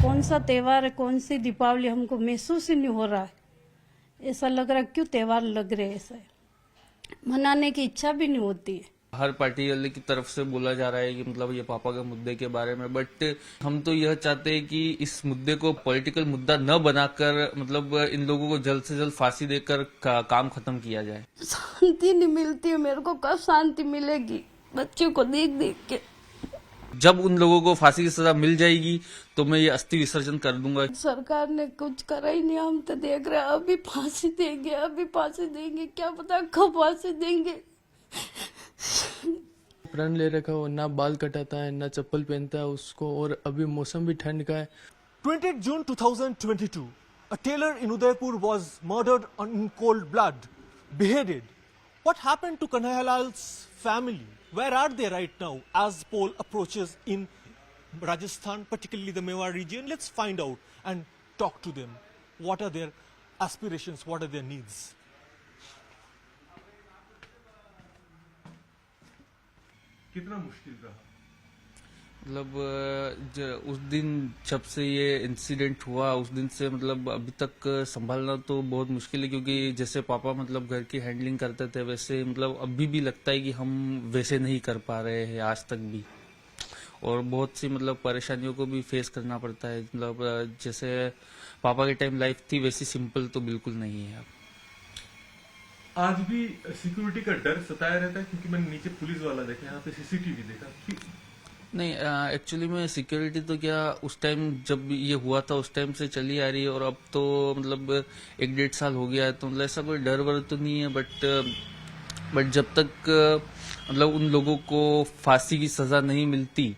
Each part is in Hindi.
कौन सा त्यौहार है, कौन सी दीपावली हमको महसूस ही नहीं हो रहा है। ऐसा लग रहा है क्यों त्यौहार लग रहे हैं, ऐसा मनाने की इच्छा भी नहीं होती है। हर पार्टी वाले की तरफ से बोला जा रहा है कि मतलब ये पापा के मुद्दे के बारे में, बट हम तो यह चाहते हैं कि इस मुद्दे को पॉलिटिकल मुद्दा न बनाकर मतलब इन लोगों को जल्द से जल्द फांसी देकर काम खत्म किया जाए। शांति नहीं मिलती है मेरे को, कब शांति मिलेगी बच्चे को देख देख के। जब उन लोगों को फांसी की सजा मिल जाएगी तो मैं ये अस्थि विसर्जन कर दूंगा। सरकार ने कुछ करा ही नहीं, हम तो देख रहे हैं अभी फांसी देंगे, अभी फांसी देंगे, क्या पता कब फांसी देंगे। प्रण ले रखा हो, ना बाल कटाता है ना चप्पल पहनता है उसको, और अभी मौसम भी ठंड का है। 20 June 2022, a tailor in Udaipur was murdered in cold blood, beheaded. What happened to Kanhaiyalal's family? Where are they right now as poll approaches in Rajasthan, particularly the Mewar region? Let's find out and talk to them. What are their aspirations? What are their needs? कितना मुश्किल रहा? मतलब उस दिन जब से ये इंसिडेंट हुआ उस दिन से मतलब अभी तक संभालना तो बहुत मुश्किल है, क्योंकि जैसे पापा मतलब घर की हैंडलिंग करते थे वैसे मतलब अभी भी लगता है कि हम वैसे नहीं कर पा रहे हैं आज तक भी, और बहुत सी मतलब परेशानियों को भी फेस करना पड़ता है। मतलब जैसे पापा के टाइम लाइफ थी वैसी सिंपल तो बिल्कुल नहीं है अब। आज भी सिक्योरिटी का डर सताया रहता है, क्योंकि मैंने नीचे पुलिस वाला देखा, यहाँ पे सीसीटीवी देखा। नहीं, एक्चुअली में सिक्योरिटी तो क्या उस टाइम जब ये हुआ था उस टाइम से चली आ रही है, और अब तो मतलब 1-1.5 साल हो गया है, तो मतलब ऐसा कोई डर वर तो नहीं है। बट जब तक मतलब उन लोगों को फांसी की सजा नहीं मिलती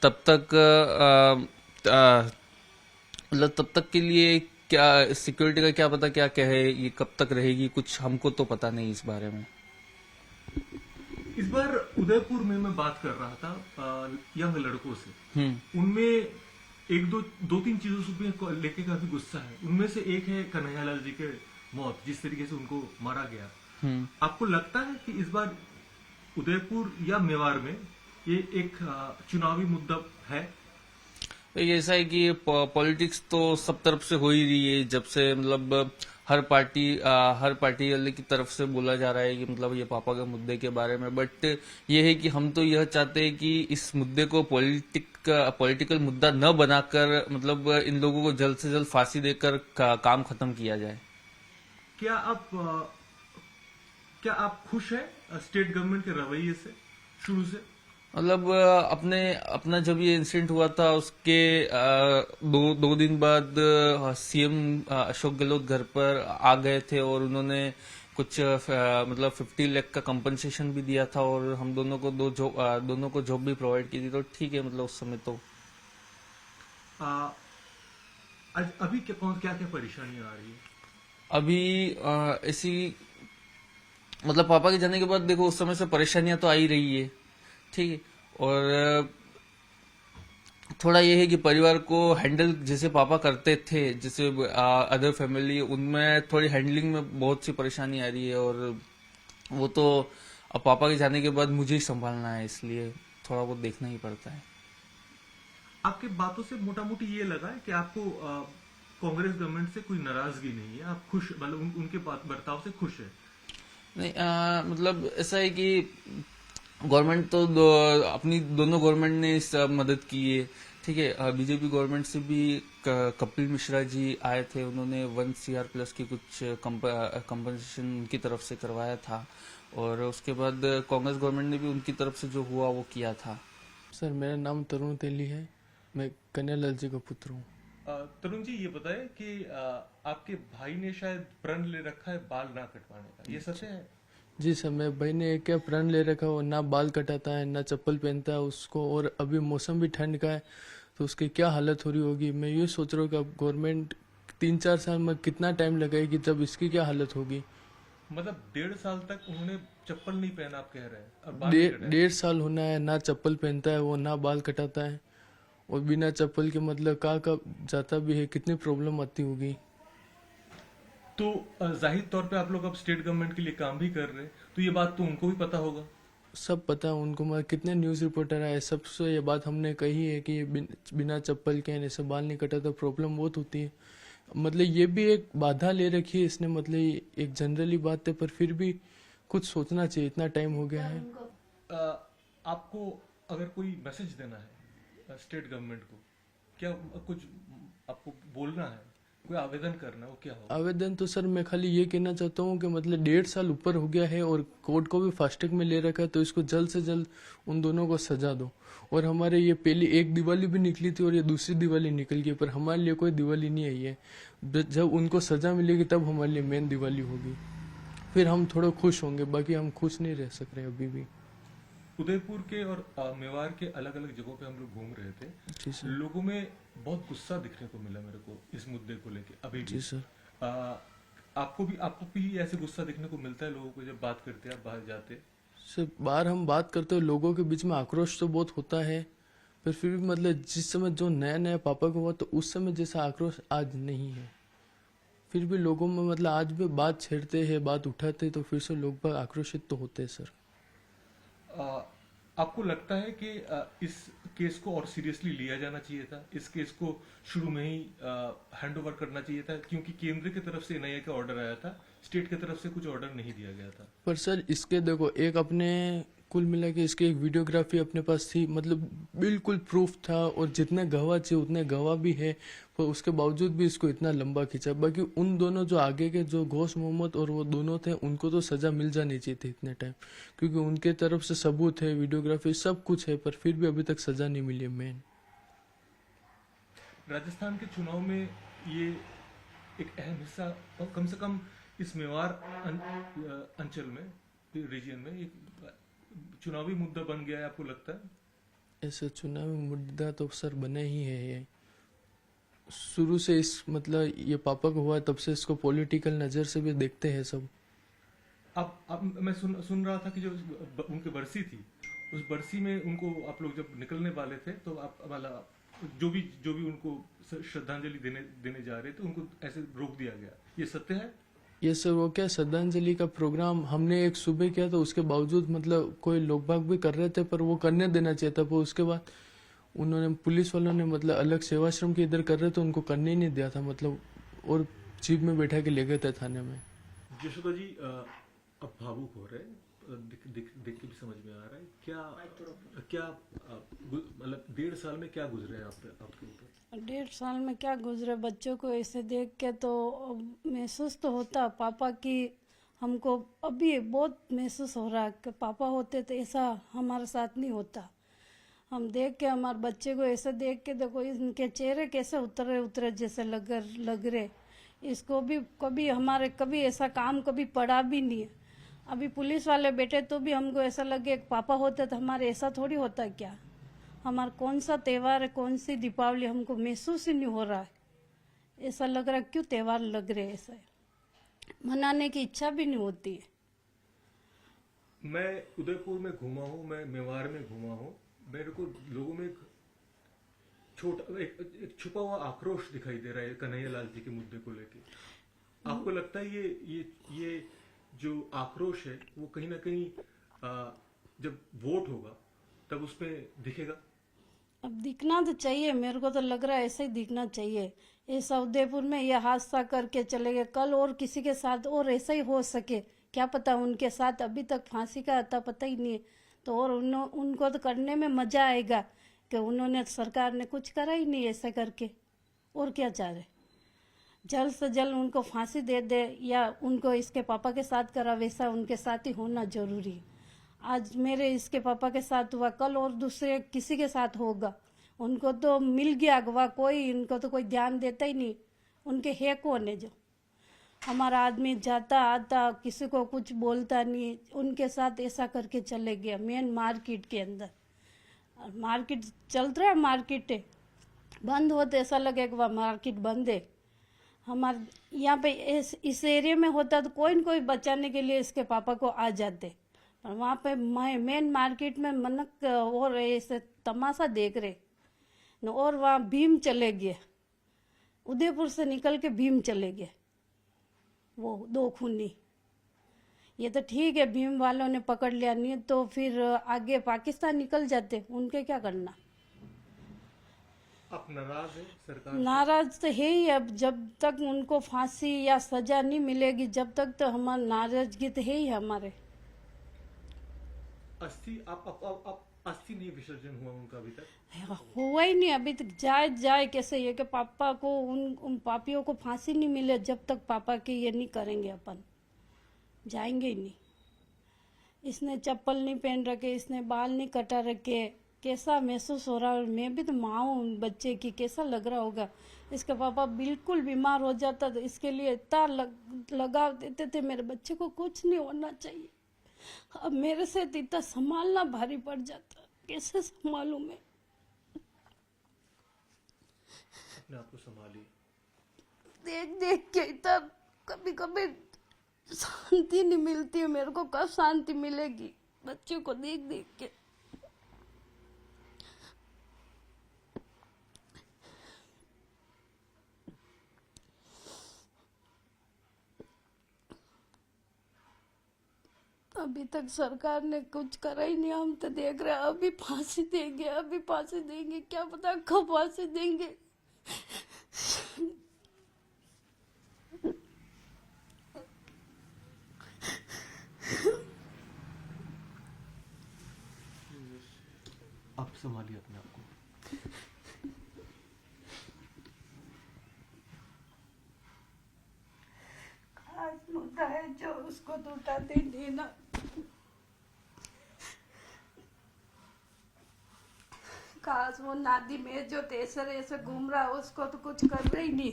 तब तक मतलब तब तक के लिए क्या सिक्योरिटी का क्या पता क्या कहे, ये कब तक रहेगी कुछ हमको तो पता नहीं इस बारे में। इस बार उदयपुर में मैं बात कर रहा था यंग लड़कों से, उनमें दो तीन चीजों से लेके काफी गुस्सा है। उनमें से एक है कन्हैयालाल जी के मौत, जिस तरीके से उनको मारा गया। आपको लगता है कि इस बार उदयपुर या मेवाड़ में ये एक चुनावी मुद्दा है? ऐसा है कि पॉलिटिक्स तो सब तरफ से हो ही रही है, जब से मतलब हर पार्टी वाले की तरफ से बोला जा रहा है कि मतलब ये पापा के मुद्दे के बारे में, बट ये है कि हम तो यह चाहते हैं कि इस मुद्दे को पॉलिटिकल मुद्दा न बनाकर मतलब इन लोगों को जल्द से जल्द फांसी देकर काम खत्म किया जाए। क्या आप खुश हैं स्टेट गवर्नमेंट के रवैये से शुरू से? मतलब अपना जब ये इंसिडेंट हुआ था उसके दो दिन बाद सीएम अशोक गहलोत घर पर आ गए थे, और उन्होंने कुछ मतलब 50 लाख का कंपनसेशन भी दिया था, और हम दोनों को जॉब भी प्रोवाइड की थी, तो ठीक है मतलब उस समय तो। अभी क्या परेशानियां आ रही है? अभी ऐसी मतलब पापा के जाने के बाद देखो उस समय से परेशानियां तो आ ही रही है, ठीक है। और थोड़ा ये है कि परिवार को हैंडल जैसे पापा करते थे, जैसे अदर फैमिली, उनमें थोड़ी हैंडलिंग में बहुत सी परेशानी आ रही है, और वो तो अब पापा के जाने के बाद मुझे ही संभालना है, इसलिए थोड़ा बहुत देखना ही पड़ता है। आपके बातों से मोटा मोटी ये लगा है कि आपको कांग्रेस गवर्नमेंट से कोई नाराजगी नहीं है, आप खुश, मतलब उनके बर्ताव से खुश है? नहीं, मतलब ऐसा है कि गवर्नमेंट तो अपनी दोनों गवर्नमेंट ने इस मदद की है, ठीक है। बीजेपी गवर्नमेंट से भी कपिल मिश्रा जी आए थे, उन्होंने 1 CR प्लस की कुछ कंपनसेशन उनकी तरफ से करवाया था, और उसके बाद कांग्रेस गवर्नमेंट ने भी उनकी तरफ से जो हुआ वो किया था। सर मेरा नाम तरुण तेली है, मैं कन्हैयालाल जी का पुत्र हूँ। तरुण जी, ये बताएं कि आपके भाई ने शायद प्रण ले रखा है बाल ना कटवाने का, ये सच है? जी सर, मेरे भाई ने क्या प्रण ले रखा हो, ना बाल कटाता है ना चप्पल पहनता है उसको, और अभी मौसम भी ठंड का है, तो उसकी क्या हालत हो रही होगी। मैं ये सोच रहा हूँ कि अब गवर्नमेंट 3-4 साल में कितना टाइम लगाएगी, तब इसकी क्या हालत होगी। मतलब 1.5 साल तक उन्होंने चप्पल नहीं पहना, आप कह रहे हैं? 1.5 साल होना है, ना चप्पल पहनता है वो, ना बाल कटाता है, और बिना चप्पल के मतलब कहाँ जाता भी है, कितनी प्रॉब्लम आती होगी। तो जाहिर तौर पे आप लोग अब स्टेट गवर्नमेंट के लिए काम भी कर रहे हैं, तो ये बात तो उनको भी पता होगा। सब पता है उनको, मतलब कितने न्यूज़ रिपोर्टर आए, सबसे ये बात हमने कही है कि ये बिना चप्पल के ऐसे बाल नहीं कटा तो प्रॉब्लम बहुत होती है। मतलब ये भी एक बाधा ले रखी है इसने, मतलब एक जनरली बात है, पर फिर भी कुछ सोचना चाहिए, इतना टाइम हो गया है। आपको अगर कोई मैसेज देना है स्टेट गवर्नमेंट को, क्या कुछ आपको बोलना है, कोई आवेदन करना है, वो क्या होगा? आवेदन तो सर मैं खाली ये कहना चाहता हूँ कि मतलब 1.5 साल ऊपर हो गया है और कोर्ट को भी फास्टैग में ले रखा है, तो इसको जल्द से जल्द उन दोनों को सजा दो। और हमारे ये पहली एक दिवाली भी निकली थी और ये दूसरी दिवाली निकल गई, पर हमारे लिए कोई दिवाली नहीं आई है। जब उनको सजा मिलेगी तब हमारे लिए मेन दिवाली होगी, फिर हम थोड़ा खुश होंगे, बाकी हम खुश नहीं रह सक रहे अभी भी। उदयपुर के और मेवाड़ के अलग अलग जगहों पे हम लोग घूम रहे थे, जी सर। लोगों में बहुत गुस्सा दिखने को मिला मेरे को इस मुद्दे को लेके अभी भी। जी सर। आपको भी ऐसे गुस्सा दिखने को मिलता है लोगों को जब बात करते हैं, आप बाहर जाते? सर बाहर हम बात करते हो लोगों के बीच में आक्रोश तो बहुत होता है, पर फिर भी मतलब जिस समय जो नया नया पापा को हुआ तो उस समय जैसा आक्रोश आज नहीं है। फिर भी लोगों में मतलब आज भी बात छेड़ते हैं, बात उठाते हैं, तो फिर से लोग बाग आक्रोशित तो होते हैं सर। आपको लगता है कि इस केस को और सीरियसली लिया जाना चाहिए था, इस केस को शुरू में ही हैंड ओवर करना चाहिए था, क्योंकि केंद्र की तरफ से एनआईए का ऑर्डर आया था, स्टेट की तरफ से कुछ ऑर्डर नहीं दिया गया था? पर सर इसके देखो एक अपने कुल मिला के इसकी एक वीडियोग्राफी अपने पास थी, मतलब बिल्कुल प्रूफ था, और जितने गवाह चाहिए उतने गवाह भी है, पर उसके बावजूद भी इसको इतना लंबा खींचा। बाकी उन दोनों जो आगे के जो घोष मोहम्मद और वो दोनों थे, उनको तो सजा मिल जानी चाहिए थी इतने टाइम, क्योंकि उनके तरफ से सबूत है, वीडियोग्राफी सब कुछ है, पर फिर भी अभी तक सजा नहीं मिली है। मेन राजस्थान के चुनाव में ये एक अहम हिस्सा, और कम से कम इस मेवाड़ अंचल में, रीजन में एक चुनावी मुद्दा बन गया है, आपको लगता है? ऐसे चुनावी मुद्दा तो सर बने ही है ये शुरू से। इस मतलब ये पापा को हुआ तब से इसको पॉलिटिकल नजर से भी देखते हैं सब। अब मैं सुन रहा था कि जो उनकी बरसी थी, उस बरसी में उनको आप लोग जब निकलने वाले थे तो आप वाला जो भी उनको श्रद्धांजलि देने जा रहे थे, उनको ऐसे रोक दिया गया, ये सत्य है? ये सर वो क्या श्रद्धांजलि का प्रोग्राम हमने एक सुबह किया, तो उसके बावजूद मतलब कोई लोग बाग भी कर रहे थे, पर वो करने देना चाहिए था। पर उसके बाद उन्होंने पुलिस वालों ने मतलब अलग सेवाश्रम के इधर कर रहे थे, उनको करने ही नहीं दिया था, मतलब और जीप में बैठा के ले गए थे थाने में। यशोदा जी अब भावुक हो रहे हैं, देख के भी समझ में आ रहा है, क्या मतलब 1.5 साल में क्या गुजरे हैं आपके ऊपर? 1.5 साल में क्या गुजरे, बच्चों को ऐसे देख के तो महसूस तो होता पापा की, हमको अभी बहुत महसूस हो रहा है कि पापा होते तो ऐसा हमारे साथ नहीं होता। हम देख के हमारे बच्चे को ऐसे देख के देखो इनके चेहरे कैसे उतरे जैसे लग रहे। इसको भी कभी ऐसा काम कभी पड़ा भी नहीं है। अभी पुलिस वाले बैठे तो भी हमको ऐसा लगे पापा होते तो हमारे ऐसा थोड़ी होता क्या। हमारा कौन सा त्योहार है, कौन सी दीपावली, हमको महसूस ही नहीं हो रहा है। ऐसा लग रहा है क्यों त्योहार लग रहे, ऐसा मनाने की इच्छा भी नहीं होती है। मैं उदयपुर में घूमा हूँ, मैं मेवाड़ में घूमा हूँ, मेरे को लोगों में एक छुपा हुआ आक्रोश दिखाई दे रहा है कन्हैया लाल जी के मुद्दे को लेके। आपको लगता है ये जो आक्रोश है वो कहीं ना कहीं जब वोट होगा तब उसमें दिखेगा? अब दिखना तो चाहिए, मेरे को तो लग रहा है ऐसे ही दिखना चाहिए। ऐसा उदयपुर में ये हादसा करके चले गए, कल और किसी के साथ और ऐसा ही हो सके, क्या पता उनके साथ अभी तक फांसी का आता पता ही नहीं है। तो और उनको तो करने में मजा आएगा कि उन्होंने, सरकार ने कुछ करा ही नहीं ऐसा करके, और क्या चाह रहे। जल्द से जल्द उनको फांसी दे या उनको इसके पापा के साथ करा वैसा उनके साथ ही होना जरूरी है। आज मेरे इसके पापा के साथ हुआ, कल और दूसरे किसी के साथ होगा। उनको तो मिल गया अगवा, कोई इनको तो कोई ध्यान देता ही नहीं। उनके है कौन है जो हमारा आदमी जाता आता किसी को कुछ बोलता नहीं, उनके साथ ऐसा करके चले गया मेन मार्केट के अंदर। मार्केट चल रहा है, मार्केट बंद होते ऐसा लगेगा मार्केट बंद है। हमारे यहाँ पे इस एरिया में होता तो कोई न कोई बचाने के लिए इसके पापा को आ जाते, पर वहाँ पे मेन मार्केट में मनक और ऐसे तमाशा देख रहे न, और वहाँ भीम चले गए, उदयपुर से निकल के भीम चले गए वो 2 खूनी। ये तो ठीक है भीम वालों ने पकड़ लिया, नहीं तो फिर आगे पाकिस्तान निकल जाते, उनके क्या करना। आप नाराज है सरकार? नाराज तो है ही। अब जब तक उनको फांसी या सजा नहीं मिलेगी, जब तक तो हमारा नाराजगी तो है ही हमारे। अस्थि आप अस्थि नहीं विसर्जन हुआ उनका अभी तक? हुआ ही नहीं अभी तक। जाए कैसे ये कि पापा को उन पापियों को फांसी नहीं मिले, जब तक पापा के ये नहीं करेंगे अपन जाएंगे ही नहीं। इसने चप्पल नहीं पहन रखे, इसने बाल नहीं कटा रखे, कैसा महसूस हो रहा है। मैं भी तो माँ हूँ बच्चे की, कैसा लग रहा होगा। इसका पापा बिल्कुल बीमार हो जाता तो इसके लिए इतना लगाव देते थे, मेरे बच्चे को कुछ नहीं होना चाहिए। अब मेरे से तो इतना संभालना भारी पड़ जाता, कैसे संभालूं मैं। अपने आप को संभालिए। देख देख के इतना कभी कभी शांति नहीं मिलती है मेरे को। कब शांति मिलेगी बच्चे को देख देख के। अभी तक सरकार ने कुछ करा ही नहीं। हम तो देख रहे हैं अभी फांसी देंगे, अभी फांसी देंगे, क्या पता कब फांसी देंगे। आप संभालिए अपने आप को। खास मुद्दा है जो उसको तो उठाते नहीं ना। खास वो नादिम है जो ऐसे ऐसे घूम रहा, उसको तो कुछ कर रही नहीं।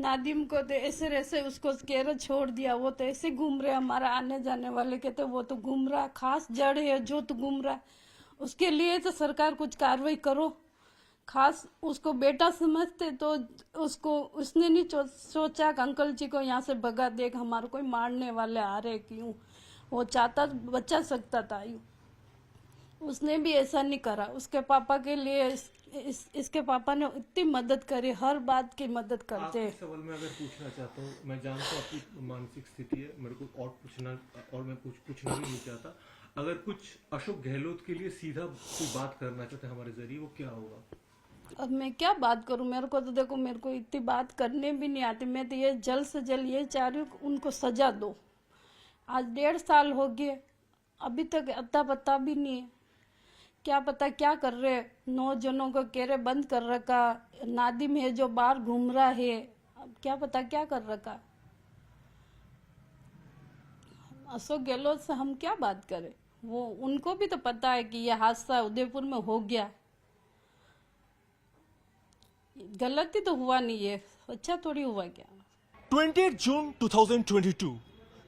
नादिम को तो ऐसे उसको कह छोड़ दिया, वो तो ऐसे घूम रहे। हमारा आने जाने वाले कहते वो तो घूम रहा। खास जड़ है जो तो घूम रहा, उसके लिए तो सरकार कुछ कार्रवाई करो। खास उसको बेटा समझते तो उसने नहीं सोचा कि अंकल जी को यहाँ से भगा देख, हमारे कोई मारने वाले आ रहे क्यों। वो चाहता बचा सकता था यूं, उसने भी ऐसा नहीं करा। उसके पापा के लिए इसके पापा ने इतनी मदद करी, हर बात की मदद करते हैं। आपके सवाल में अगर पूछना चाहता हूँ, मैं जानता हूँ आपकी मानसिक स्थिति है, मेरे को और पूछना और मैं पूछना भी नहीं चाहता। अगर कुछ अशोक गहलोत के लिए सीधा कोई बात करना चाहते हैं हमारे जरिए, वो क्या होगा? अब मैं क्या बात करूं, मेरे को तो देखो मेरे को इतनी बात करने भी नहीं आती। मैं तो ये जल्द से जल्द ये चाह रही हूँ उनको सजा दो। आज 1.5 साल हो गए, अभी तक अता पता भी नहीं है। क्या पता क्या कर रहे। 9 जनों को केरे बंद कर रखा। नादिम है जो बाहर घूम रहा है, अब क्या पता क्या कर रखा। अशोक गहलोत से हम क्या बात करें। वो उनको भी तो पता है कि यह हादसा उदयपुर में हो गया। गलती तो हुआ नहीं है, अच्छा थोड़ी हुआ क्या। 28 June 2022,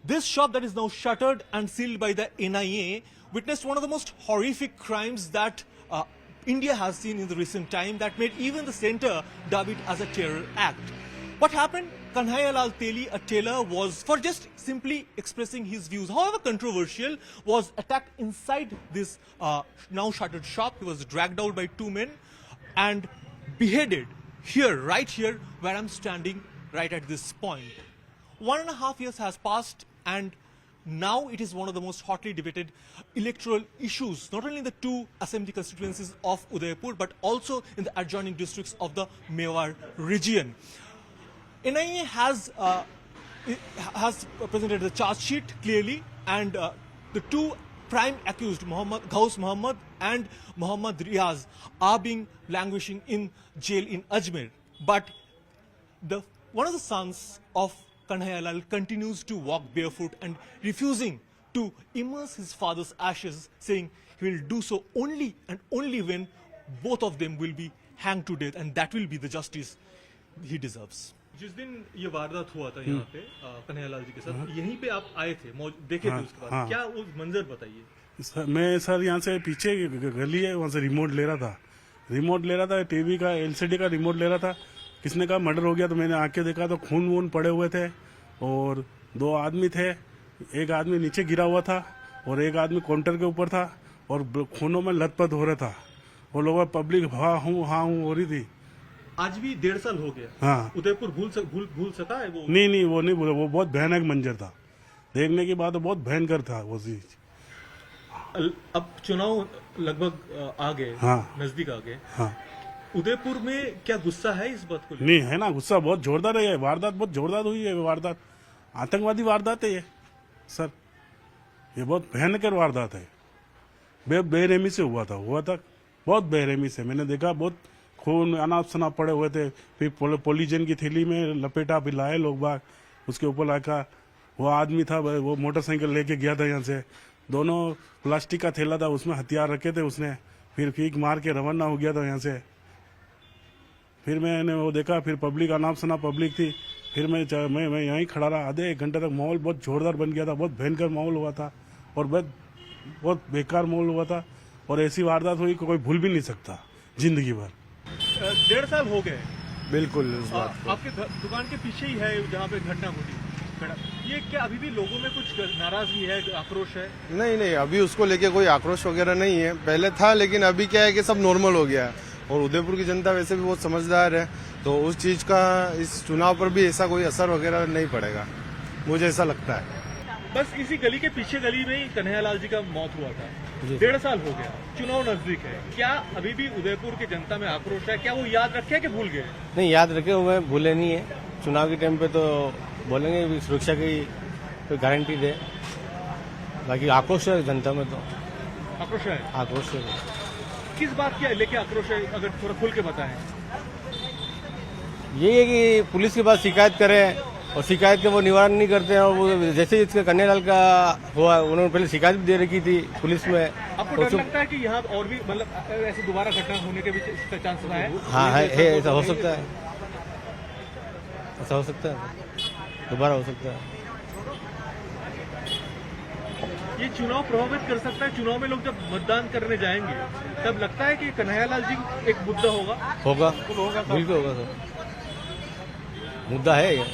this shop that is now shuttered and sealed by the NIA witnessed one of the most horrific crimes that India has seen in the recent time, that made even the center dub it as a terror act. What happened? Kanhaiya Lal Teli, a tailor, was for just simply expressing his views, however controversial, was attacked inside this now shuttered shop. He was dragged out by 2 men and beheaded here, right here, where I'm standing right at this point. 1.5 years has passed and now it is one of the most hotly debated electoral issues, not only in the 2 assembly constituencies of Udaipur, but also in the adjoining districts of the Mewar region. NIA has presented the charge sheet clearly, and the 2 prime accused, Ghaus Muhammad and Muhammad Riaz, are being languishing in jail in Ajmer. But one of the sons of Kanhaiya Lal continues to walk barefoot and refusing to immerse his father's ashes, saying he will do so only and only when both of them will be hanged to death, and that will be the justice he deserves. जिस दिन ये वारदात हुआ था यहाँ पे कन्हैया लाल जी के साथ, यहीं पे आप आए थे, देखे थे उसके बाद, क्या वो मंजर बताइए। मैं सर यहाँ से पीछे गली है, वहाँ से रिमोट ले रहा था टीवी का, एलसीडी का रिमोट ले रहा था। किसने कहा मर्डर हो गया, तो मैंने आके देखा तो खून वून पड़े हुए थे और 2 आदमी थे। एक आदमी नीचे गिरा हुआ था और एक आदमी काउंटर के ऊपर था और खूनों में लथपथ हो रहा था। वो लोग पब्लिक हाँ हूँ हो रही थी। आज भी 1.5 साल हो गया। हाँ। उदयपुर भूल सका है वो? नहीं वो नहीं भूला। वो बहुत भयानक मंजर था। देखने के बाद तो बहुत भयंकर था वो चीज। अब चुनाव लगभग आ गए, हाँ। नजदीक आ गए। हाँ उदयपुर में क्या गुस्सा है इस बात को लेकर? नहीं है ना, गुस्सा बहुत जोरदार है। वारदात बहुत जोरदार हुई है, वारदात आतंकवादी वारदात है ये सर, ये बहुत भयंकर वारदात है। बेरहमी से हुआ था बहुत बेरहमी से। मैंने देखा बहुत खून अनाप शनाप पड़े हुए थे, फिर पॉलीजन की थैली में लपेटा, फिर लाए लोग बाग, उसके ऊपर लाका वो आदमी था, वो मोटरसाइकिल लेके गया था यहाँ से, दोनों प्लास्टिक का थैला था, उसमें हथियार रखे थे उसने, फिर फीक मार के रवाना हो गया था यहाँ से। फिर मैंने वो देखा, फिर पब्लिक अनाप शनाप पब्लिक थी, फिर मैं यहीं खड़ा रहा आधे एक घंटे तक। माहौल बहुत जोरदार बन गया था, बहुत भयंकर माहौल हुआ था और बहुत बेकार माहौल हुआ था। और ऐसी वारदात हुई कोई भूल भी नहीं सकता जिंदगी भर। 1.5 साल हो गए। बिल्कुल उस बात को। आपके दुकान के पीछे ही है जहाँ पे घटना घटी। ये क्या अभी भी लोगों में कुछ नाराजगी है, आक्रोश है? नहीं, अभी उसको लेके कोई आक्रोश वगैरह नहीं है, पहले था, लेकिन अभी क्या है कि सब नॉर्मल हो गया है। और उदयपुर की जनता वैसे भी बहुत समझदार है, तो उस चीज का इस चुनाव पर भी ऐसा कोई असर वगैरह नहीं पड़ेगा, मुझे ऐसा लगता है। बस इसी गली के पीछे गली में ही कन्हैयालाल जी का मौत हुआ था। 1.5 साल हो गया, चुनाव नजदीक है, क्या अभी भी उदयपुर की जनता में आक्रोश है? क्या वो याद रखे कि भूल गए? नहीं, याद रखे हुए, भूले नहीं है। चुनाव के टाइम पे तो बोलेंगे भी सुरक्षा की कोई गारंटी दे, बाकी आक्रोश है जनता में, तो आक्रोश है। आक्रोश है। किस बात की लेके आक्रोश है, अगर थोड़ा खुल के बताएं। यही है कि पुलिस के पास शिकायत करें और शिकायत का वो निवारण नहीं करते हैं। और वो जैसे इसका कन्हैयालाल का हुआ, उन्होंने पहले शिकायत भी दे रखी थी पुलिस में। आपको डर लगता है कि यहाँ और भी मतलब ऐसे दोबारा घटना होने के भी चांस है? हाँ है, ऐसा हो सकता है, ऐसा हो सकता है, दोबारा हो सकता है। ये चुनाव प्रभावित कर सकता है। चुनाव में लोग जब मतदान करने जाएंगे तब लगता है कि कन्हैयालाल जी एक मुद्दा होगा। बिल्कुल होगा सर, मुद्दा है ये।